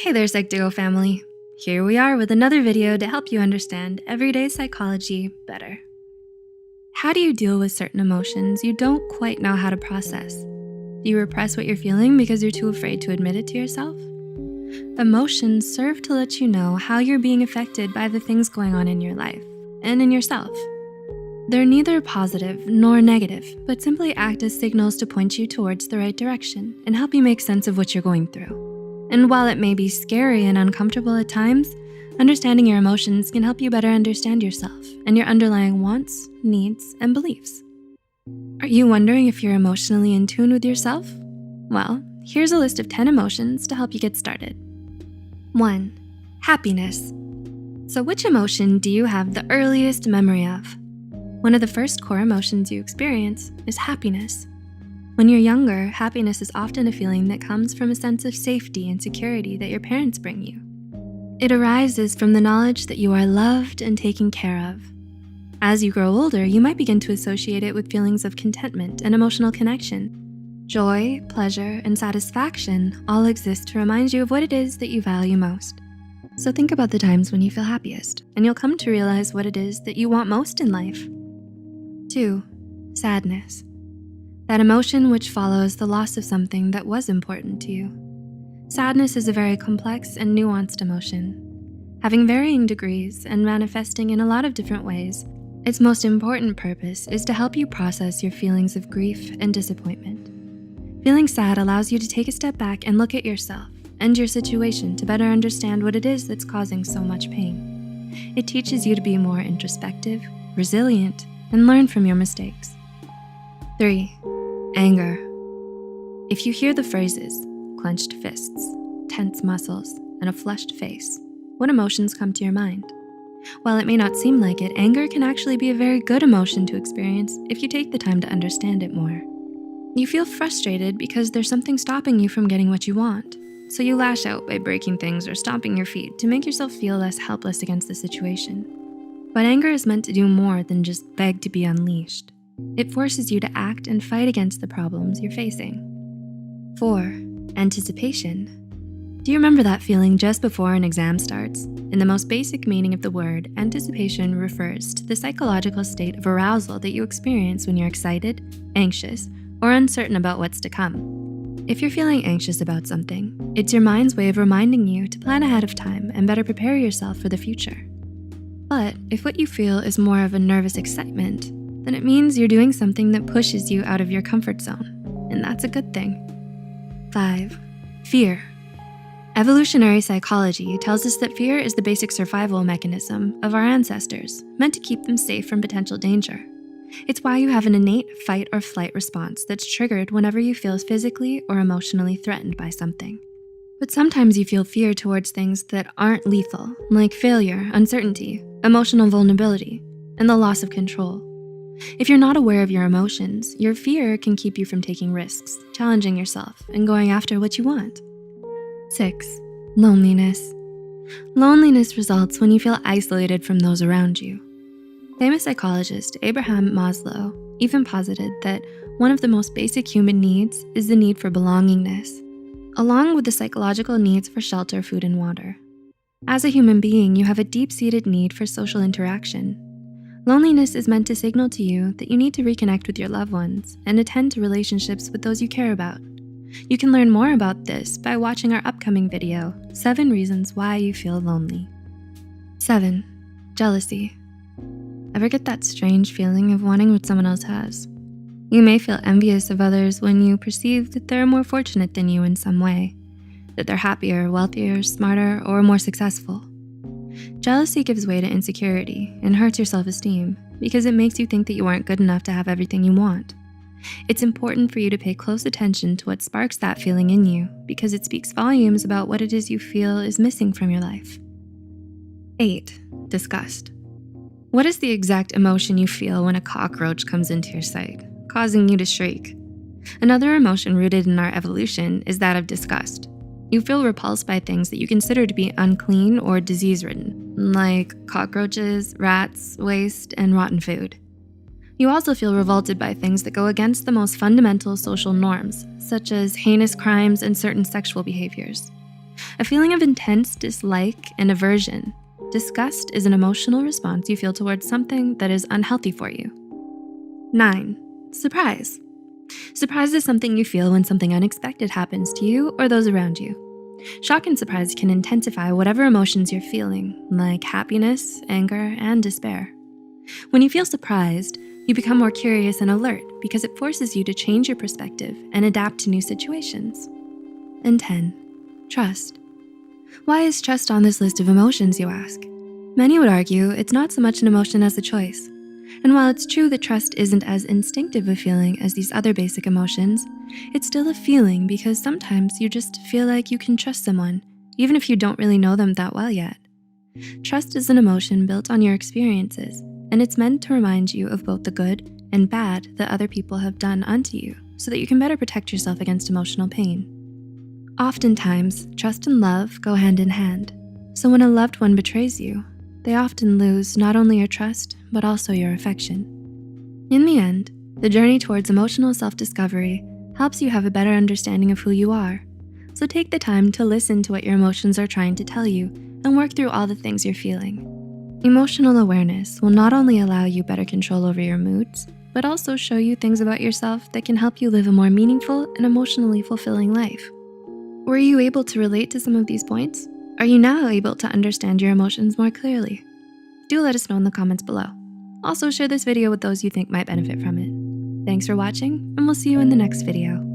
Hey there, Psych2Go family. Here we are with another video to help you understand everyday psychology better. How do you deal with certain emotions you don't quite know how to process? Do you repress what you're feeling because you're too afraid to admit it to yourself? Emotions serve to let you know how you're being affected by the things going on in your life and in yourself. They're neither positive nor negative, but simply act as signals to point you towards the right direction and help you make sense of what you're going through. And while it may be scary and uncomfortable at times, understanding your emotions can help you better understand yourself and your underlying wants, needs, and beliefs. Are you wondering if you're emotionally in tune with yourself? Well, here's a list of 10 emotions to help you get started. 1. Happiness. So which emotion do you have the earliest memory of? One of the first core emotions you experience is happiness. When you're younger, happiness is often a feeling that comes from a sense of safety and security that your parents bring you. It arises from the knowledge that you are loved and taken care of. As you grow older, you might begin to associate it with feelings of contentment and emotional connection. Joy, pleasure, and satisfaction all exist to remind you of what it is that you value most. So think about the times when you feel happiest, and you'll come to realize what it is that you want most in life. 2. Sadness. That emotion which follows the loss of something that was important to you. Sadness is a very complex and nuanced emotion. Having varying degrees and manifesting in a lot of different ways, its most important purpose is to help you process your feelings of grief and disappointment. Feeling sad allows you to take a step back and look at yourself and your situation to better understand what it is that's causing so much pain. It teaches you to be more introspective, resilient, and learn from your mistakes. 3. Anger. If you hear the phrases, clenched fists, tense muscles, and a flushed face, what emotions come to your mind? While it may not seem like it, anger can actually be a very good emotion to experience if you take the time to understand it more. You feel frustrated because there's something stopping you from getting what you want, so you lash out by breaking things or stomping your feet to make yourself feel less helpless against the situation. But anger is meant to do more than just beg to be unleashed. It forces you to act and fight against the problems you're facing. 4. Anticipation. Do you remember that feeling just before an exam starts? In the most basic meaning of the word, anticipation refers to the psychological state of arousal that you experience when you're excited, anxious, or uncertain about what's to come. If you're feeling anxious about something, it's your mind's way of reminding you to plan ahead of time and better prepare yourself for the future. But if what you feel is more of a nervous excitement, then it means you're doing something that pushes you out of your comfort zone, and that's a good thing. 5. Fear. Evolutionary psychology tells us that fear is the basic survival mechanism of our ancestors, meant to keep them safe from potential danger. It's why you have an innate fight or flight response that's triggered whenever you feel physically or emotionally threatened by something. But sometimes you feel fear towards things that aren't lethal, like failure, uncertainty, emotional vulnerability, and the loss of control. If you're not aware of your emotions, your fear can keep you from taking risks, challenging yourself, and going after what you want. 6. Loneliness. Loneliness results when you feel isolated from those around you. Famous psychologist Abraham Maslow even posited that one of the most basic human needs is the need for belongingness, along with the psychological needs for shelter, food, and water. As a human being, you have a deep-seated need for social interaction. Loneliness is meant to signal to you that you need to reconnect with your loved ones and attend to relationships with those you care about. You can learn more about this by watching our upcoming video, 7 Reasons Why You Feel Lonely. 7. Jealousy. Ever get that strange feeling of wanting what someone else has? You may feel envious of others when you perceive that they're more fortunate than you in some way, that they're happier, wealthier, smarter, or more successful. Jealousy gives way to insecurity and hurts your self-esteem because it makes you think that you aren't good enough to have everything you want. It's important for you to pay close attention to what sparks that feeling in you because it speaks volumes about what it is you feel is missing from your life. 8. Disgust. What is the exact emotion you feel when a cockroach comes into your sight, causing you to shriek? Another emotion rooted in our evolution is that of disgust. You feel repulsed by things that you consider to be unclean or disease-ridden, like cockroaches, rats, waste, and rotten food. You also feel revolted by things that go against the most fundamental social norms, such as heinous crimes and certain sexual behaviors. A feeling of intense dislike and aversion. Disgust is an emotional response you feel towards something that is unhealthy for you. 9. Surprise. Surprise is something you feel when something unexpected happens to you or those around you. Shock and surprise can intensify whatever emotions you're feeling, like happiness, anger, and despair. When you feel surprised, you become more curious and alert because it forces you to change your perspective and adapt to new situations. And 10. Trust. Why is trust on this list of emotions, you ask? Many would argue it's not so much an emotion as a choice. And while it's true that trust isn't as instinctive a feeling as these other basic emotions, it's still a feeling because sometimes you just feel like you can trust someone, even if you don't really know them that well yet. Trust is an emotion built on your experiences, and it's meant to remind you of both the good and bad that other people have done unto you so that you can better protect yourself against emotional pain. Oftentimes, trust and love go hand in hand, so when a loved one betrays you, they often lose not only your trust, but also your affection. In the end, the journey towards emotional self-discovery helps you have a better understanding of who you are. So take the time to listen to what your emotions are trying to tell you and work through all the things you're feeling. Emotional awareness will not only allow you better control over your moods, but also show you things about yourself that can help you live a more meaningful and emotionally fulfilling life. Were you able to relate to some of these points? Are you now able to understand your emotions more clearly? Do let us know in the comments below. Also, share this video with those you think might benefit from it. Thanks for watching, and we'll see you in the next video.